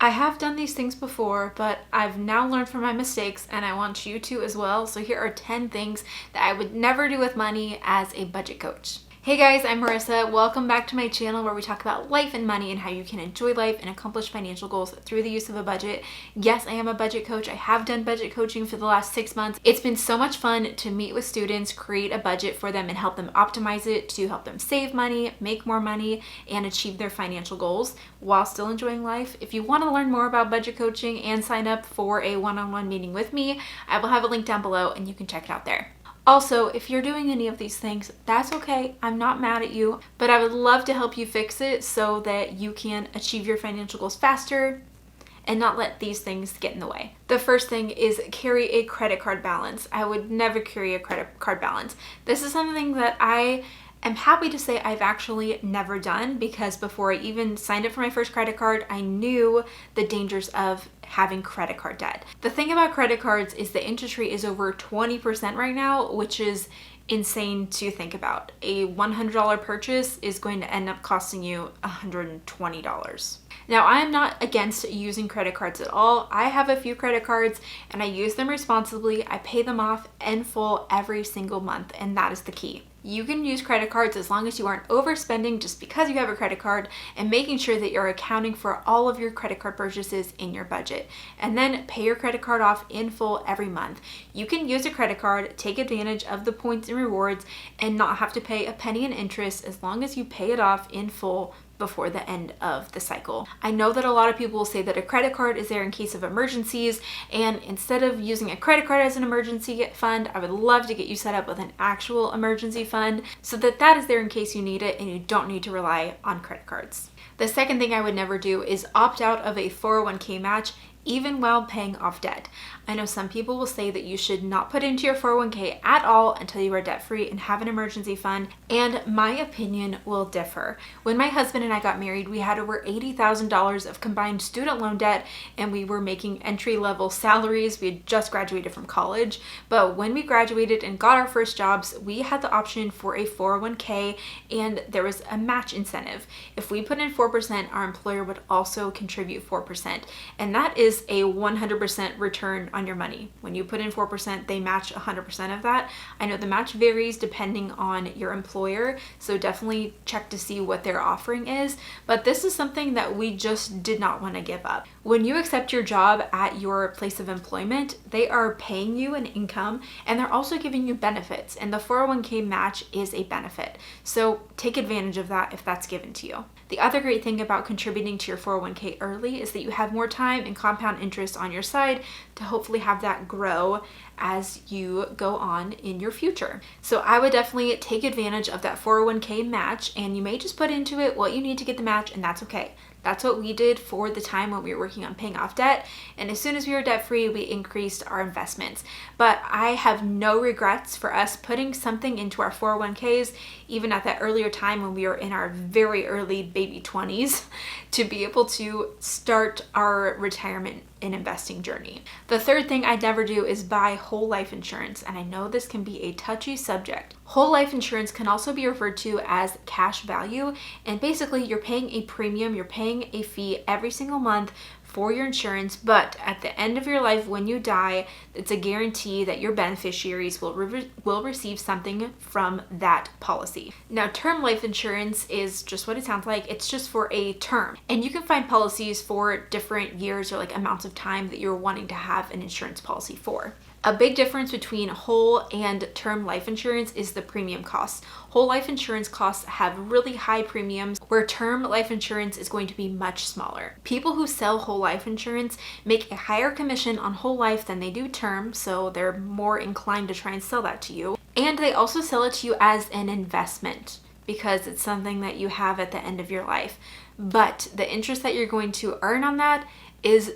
I have done these things before, but I've now learned from my mistakes and I want you to as well. So here are 10 things that I would never do with money as a budget coach. Hey guys, I'm Marissa. Welcome back to my channel where we talk about life and money and how you can enjoy life and accomplish financial goals through the use of a budget. Yes, I am a budget coach. I have done budget coaching for the last 6 months. It's been so much fun to meet with students, create a budget for them and help them optimize it to help them save money, make more money, and achieve their financial goals while still enjoying life. If you want to learn more about budget coaching and sign up for a one-on-one meeting with me, I will have a link down below and you can check it out there. Also, if you're doing any of these things, that's okay. I'm not mad at you, but I would love to help you fix it so that you can achieve your financial goals faster and not let these things get in the way. The first thing is carry a credit card balance. I would never carry a credit card balance. This is something that I'm happy to say I've actually never done because before I even signed up for my first credit card, I knew the dangers of having credit card debt. The thing about credit cards is the interest rate is over 20% right now, which is insane to think about. A $100 purchase is going to end up costing you $120. Now, I am not against using credit cards at all. I have a few credit cards and I use them responsibly. I pay them off in full every single month, and that is the key. You can use credit cards as long as you aren't overspending just because you have a credit card and making sure that you're accounting for all of your credit card purchases in your budget. And then pay your credit card off in full every month. You can use a credit card, take advantage of the points and rewards, and not have to pay a penny in interest as long as you pay it off in full before the end of the cycle. I know that a lot of people will say that a credit card is there in case of emergencies, and instead of using a credit card as an emergency fund, I would love to get you set up with an actual emergency fund so that that is there in case you need it and you don't need to rely on credit cards. The second thing I would never do is opt out of a 401k match even while paying off debt. I know some people will say that you should not put into your 401k at all until you are debt-free and have an emergency fund, and my opinion will differ. When my husband and I got married, we had over $80,000 of combined student loan debt and we were making entry-level salaries. We had just graduated from college, but when we graduated and got our first jobs, we had the option for a 401k and there was a match incentive. If we put in 4%, our employer would also contribute 4%, and that is a 100% return on your money. When you put in 4%, they match 100% of that. I know the match varies depending on your employer, so definitely check to see what their offering is, but this is something that we just did not want to give up. When you accept your job at your place of employment, they are paying you an income and they're also giving you benefits, and the 401k match is a benefit. So take advantage of that if that's given to you. The other great thing about contributing to your 401k early is that you have more time and compound interest on your side to hopefully have that grow as you go on in your future. So I would definitely take advantage of that 401k match, and you may just put into it what you need to get the match, and that's okay. That's what we did for the time when we were working on paying off debt. And as soon as we were debt free, we increased our investments. But I have no regrets for us putting something into our 401ks, even at that earlier time when we were in our very early baby 20s, to be able to start our retirement and investing journey. The third thing I'd never do is buy whole life insurance. And I know this can be a touchy subject. Whole life insurance can also be referred to as cash value. And basically you're paying a premium, you're paying a fee every single month for your insurance, but at the end of your life, when you die, it's a guarantee that your beneficiaries will receive something from that policy. Now, term life insurance is just what it sounds like. It's just for a term, and you can find policies for different years or like amounts of time that you're wanting to have an insurance policy for. A big difference between whole and term life insurance is the premium costs. Whole life insurance costs have really high premiums, where term life insurance is going to be much smaller. People who sell whole life insurance make a higher commission on whole life than they do term, so they're more inclined to try and sell that to you. And they also sell it to you as an investment because it's something that you have at the end of your life. But the interest that you're going to earn on that is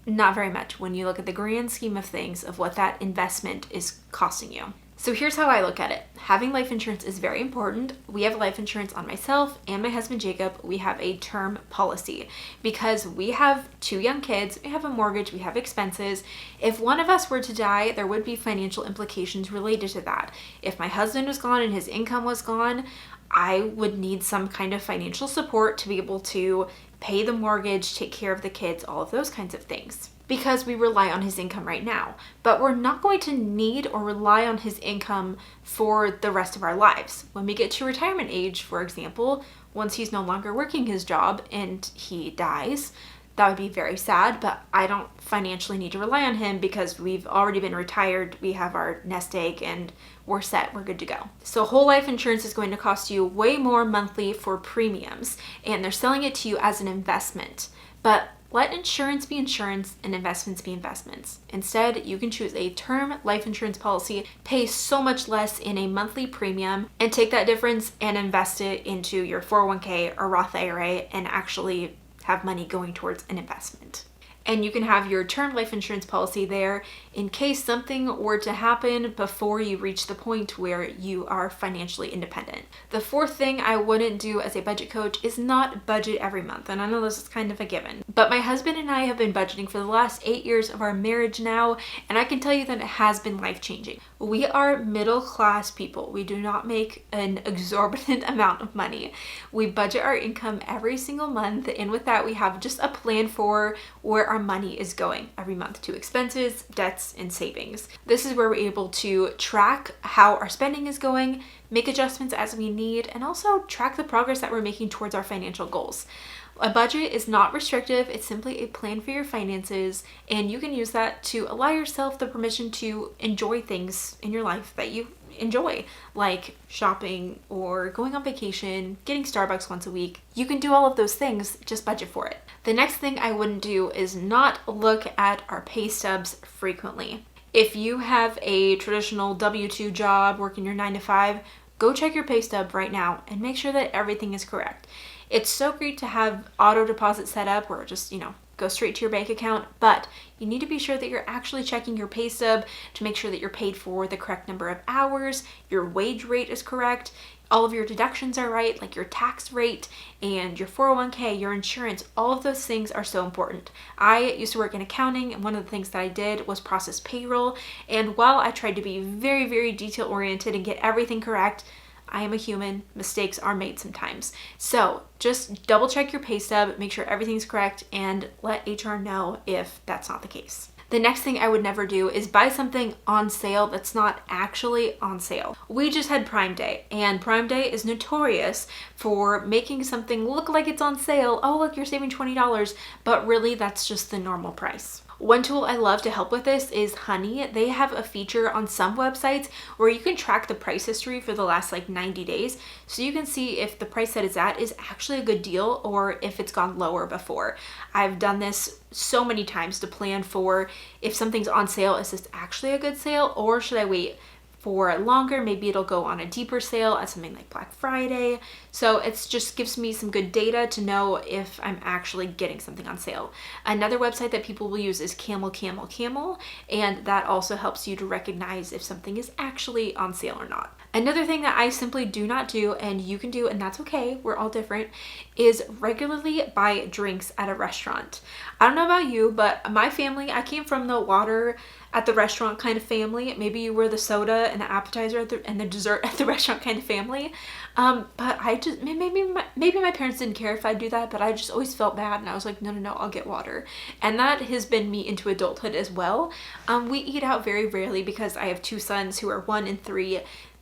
not very much when you look at the grand scheme of things of what that investment is costing you. So here's how I look at it. Having life insurance is very important. We have life insurance on myself and my husband Jacob. We have a term policy because we have 2 young kids, we have a mortgage, we have expenses. If one of us were to die, there would be financial implications related to that. If my husband was gone and his income was gone, I would need some kind of financial support to be able to pay the mortgage, take care of the kids, all of those kinds of things, because we rely on his income right now. But we're not going to need or rely on his income for the rest of our lives. When we get to retirement age, for example, once he's no longer working his job and he dies, that would be very sad, but I don't financially need to rely on him because we've already been retired, we have our nest egg, and we're set, we're good to go. So whole life insurance is going to cost you way more monthly for premiums, and they're selling it to you as an investment. But let insurance be insurance and investments be investments. Instead, you can choose a term life insurance policy, pay so much less in a monthly premium, and take that difference and invest it into your 401k or Roth IRA and actually have money going towards an investment. And you can have your term life insurance policy there in case something were to happen before you reach the point where you are financially independent. The fourth thing I wouldn't do as a budget coach is not budget every month. And I know this is kind of a given, but my husband and I have been budgeting for the last 8 years of our marriage now, and I can tell you that it has been life-changing. We are middle-class people. We do not make an exorbitant amount of money. We budget our income every single month, and with that, we have just a plan for where our money is going every month to expenses, debts, and savings. This is where we're able to track how our spending is going, make adjustments as we need, and also track the progress that we're making towards our financial goals. A budget is not restrictive, it's simply a plan for your finances, and you can use that to allow yourself the permission to enjoy things in your life that you enjoy, like shopping or going on vacation, getting Starbucks once a week. You can do all of those things, just budget for it. The next thing I wouldn't do is not look at our pay stubs frequently. If you have a traditional W-2 job, working your 9 to 5, go check your pay stub right now and make sure that everything is correct. It's so great to have auto deposit set up where it just, go straight to your bank account, but you need to be sure that you're actually checking your pay stub to make sure that you're paid for the correct number of hours, your wage rate is correct, all of your deductions are right, like your tax rate and your 401k, your insurance, all of those things are so important. I used to work in accounting, and one of the things that I did was process payroll, and while I tried to be very, very detail oriented and get everything correct, I am a human, mistakes are made sometimes. So just double check your pay stub, make sure everything's correct, and let HR know if that's not the case. The next thing I would never do is buy something on sale that's not actually on sale. We just had Prime Day, and Prime Day is notorious for making something look like it's on sale. Oh, look, you're saving $20, but really that's just the normal price. One tool I love to help with this is Honey. They have a feature on some websites where you can track the price history for the last 90 days. So you can see if the price that it's at is actually a good deal or if it's gone lower before. I've done this so many times to plan for if something's on sale, is this actually a good sale or should I wait for longer? Maybe it'll go on a deeper sale at something like Black Friday. So it just gives me some good data to know if I'm actually getting something on sale. Another website that people will use is Camel, and that also helps you to recognize if something is actually on sale or not. Another thing that I simply do not do, and you can do, and that's okay, we're all different, is regularly buy drinks at a restaurant. I don't know about you, but my family, I came from the water at the restaurant kind of family. Maybe you were the soda and the appetizer and the dessert at the restaurant kind of family. But I just, maybe my parents didn't care if I do that, but I just always felt bad, and I was like, no, I'll get water. And that has been me into adulthood as well. We eat out very rarely because I have 2 sons who are 1 and 3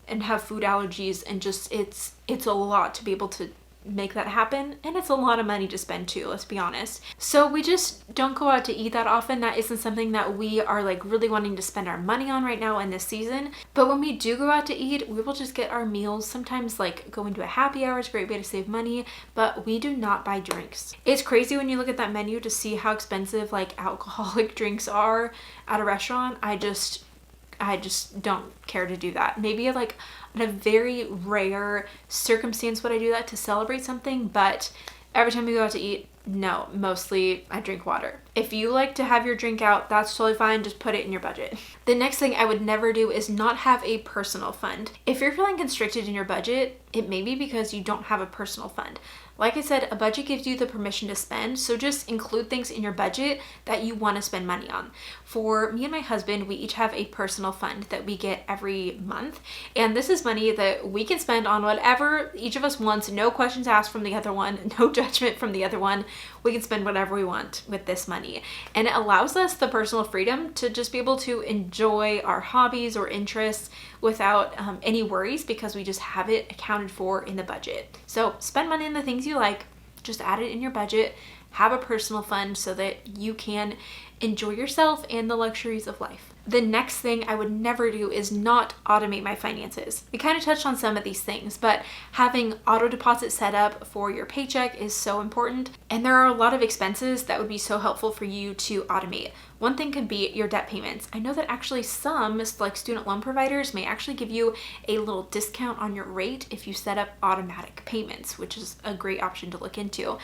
and have food allergies, and just it's a lot to be able to make that happen, and it's a lot of money to spend too, let's be honest. So we just don't go out to eat that often. That isn't something that we are really wanting to spend our money on right now in this season. But when we do go out to eat, we will just get our meals. Sometimes going to a happy hour is a great way to save money, but we do not buy drinks. It's crazy when you look at that menu to see how expensive alcoholic drinks are at a restaurant. I just don't care to do that. Maybe in a very rare circumstance would I do that to celebrate something, but every time we go out to eat, no, mostly I drink water. If you like to have your drink out, that's totally fine. Just put it in your budget. The next thing I would never do is not have a personal fund. If you're feeling constricted in your budget, it may be because you don't have a personal fund. Like I said, a budget gives you the permission to spend, so just include things in your budget that you want to spend money on. For me and my husband, we each have a personal fund that we get every month, and this is money that we can spend on whatever each of us wants, no questions asked from the other one, no judgment from the other one. we can spend whatever we want with this money. And it allows us the personal freedom to just be able to enjoy our hobbies or interests without any worries, because we just have it accounted for in the budget. So spend money on the things you like, just add it in your budget, have a personal fund so that you can enjoy yourself and the luxuries of life. The next thing I would never do is not automate my finances. We kind of touched on some of these things, but having auto deposit set up for your paycheck is so important. And there are a lot of expenses that would be so helpful for you to automate. One thing could be your debt payments. I know that actually some, like student loan providers, may actually give you a little discount on your rate if you set up automatic payments, which is a great option to look into.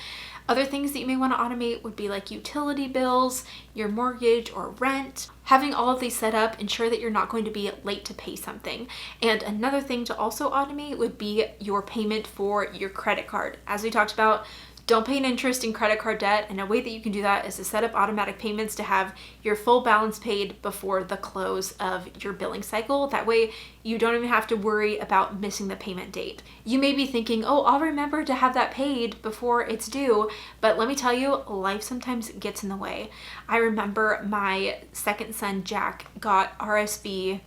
Other things that you may want to automate would be like utility bills, your mortgage or rent. Having all of these set up, ensure that you're not going to be late to pay something. And another thing to also automate would be your payment for your credit card. As we talked about, don't pay an interest in credit card debt, and a way that you can do that is to set up automatic payments to have your full balance paid before the close of your billing cycle. That way you don't even have to worry about missing the payment date. You may be thinking, oh, I'll remember to have that paid before it's due, but let me tell you, life sometimes gets in the way. I remember my second son, Jack, got RSV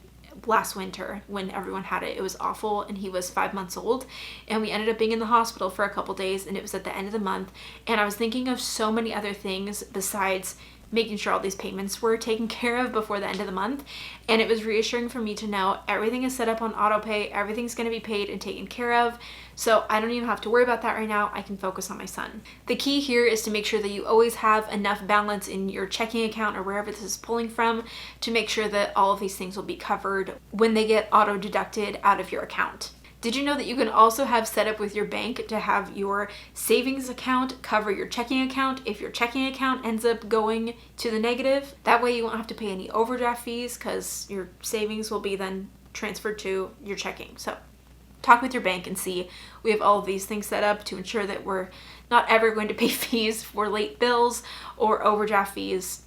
last winter when everyone had it. It was awful, and he was 5 months old, and we ended up being in the hospital for a couple days, and it was at the end of the month, and I was thinking of so many other things besides making sure all these payments were taken care of before the end of the month. And it was reassuring for me to know everything is set up on auto pay, everything's going to be paid and taken care of, so I don't even have to worry about that right now. I can focus on my son. The key here is to make sure that you always have enough balance in your checking account or wherever this is pulling from to make sure that all of these things will be covered when they get auto deducted out of your account. Did you know that you can also have set up with your bank to have your savings account cover your checking account if your checking account ends up going to the negative? That way you won't have to pay any overdraft fees because your savings will be then transferred to your checking. So talk with your bank and see. We have all of these things set up to ensure that we're not ever going to pay fees for late bills or overdraft fees.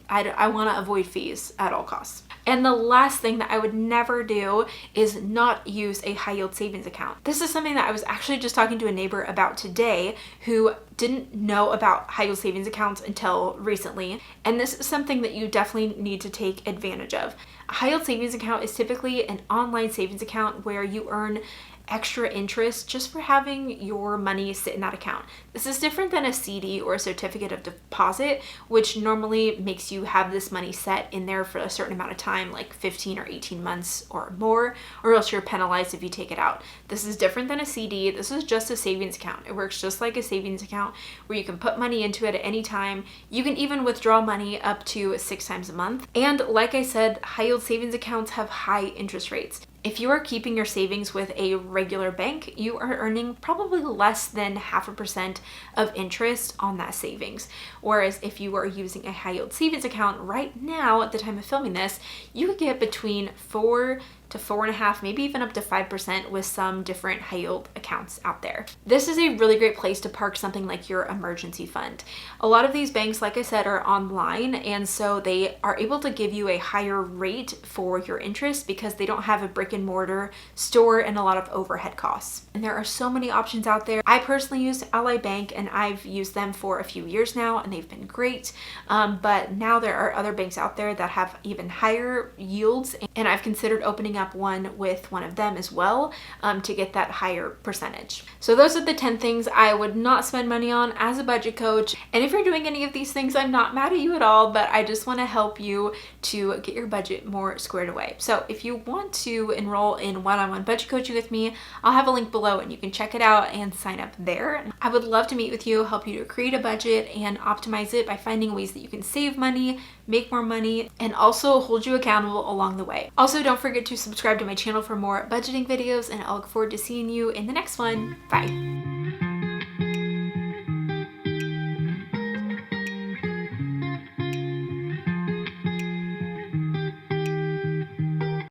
I want to avoid fees at all costs. And the last thing that I would never do is not use a high yield savings account. This is something that I was actually just talking to a neighbor about today who didn't know about high yield savings accounts until recently. And this is something that you definitely need to take advantage of. A high yield savings account is typically an online savings account where you earn extra interest just for having your money sit in that account. This is different than a CD or a certificate of deposit, which normally makes you have this money set in there for a certain amount of time, like 15 or 18 months or more, or else you're penalized if you take it out. This is different than a CD. This is just a savings account. It works just like a savings account where you can put money into it at any time. You can even withdraw money up to 6 times a month. And like I said, high yield savings accounts have high interest rates. If you are keeping your savings with a regular bank, you are earning probably less than 0.5% of interest on that savings. Whereas if you are using a high yield savings account right now at the time of filming this, you could get between 4 to 4.5%, maybe even up to 5% with some different high yield accounts out there. This is a really great place to park something like your emergency fund. A lot of these banks, like I said, are online, and so they are able to give you a higher rate for your interest because they don't have a brick and mortar store and a lot of overhead costs. And there are so many options out there. I personally use Ally Bank, and I've used them for a few years now, and they've been great. But now there are other banks out there that have even higher yields, and I've considered opening up one with one of them as well to get that higher percentage. So those are the 10 things I would not spend money on as a budget coach. And if you're doing any of these things, I'm not mad at you at all, but I just want to help you to get your budget more squared away. So if you want to enroll in one-on-one budget coaching with me, I'll have a link below and you can check it out and sign up there. I would love to meet with you, help you to create a budget and optimize it by finding ways that you can save money, make more money, and also hold you accountable along the way. Also, don't forget to subscribe to my channel for more budgeting videos, and I look forward to seeing you in the next one. Bye.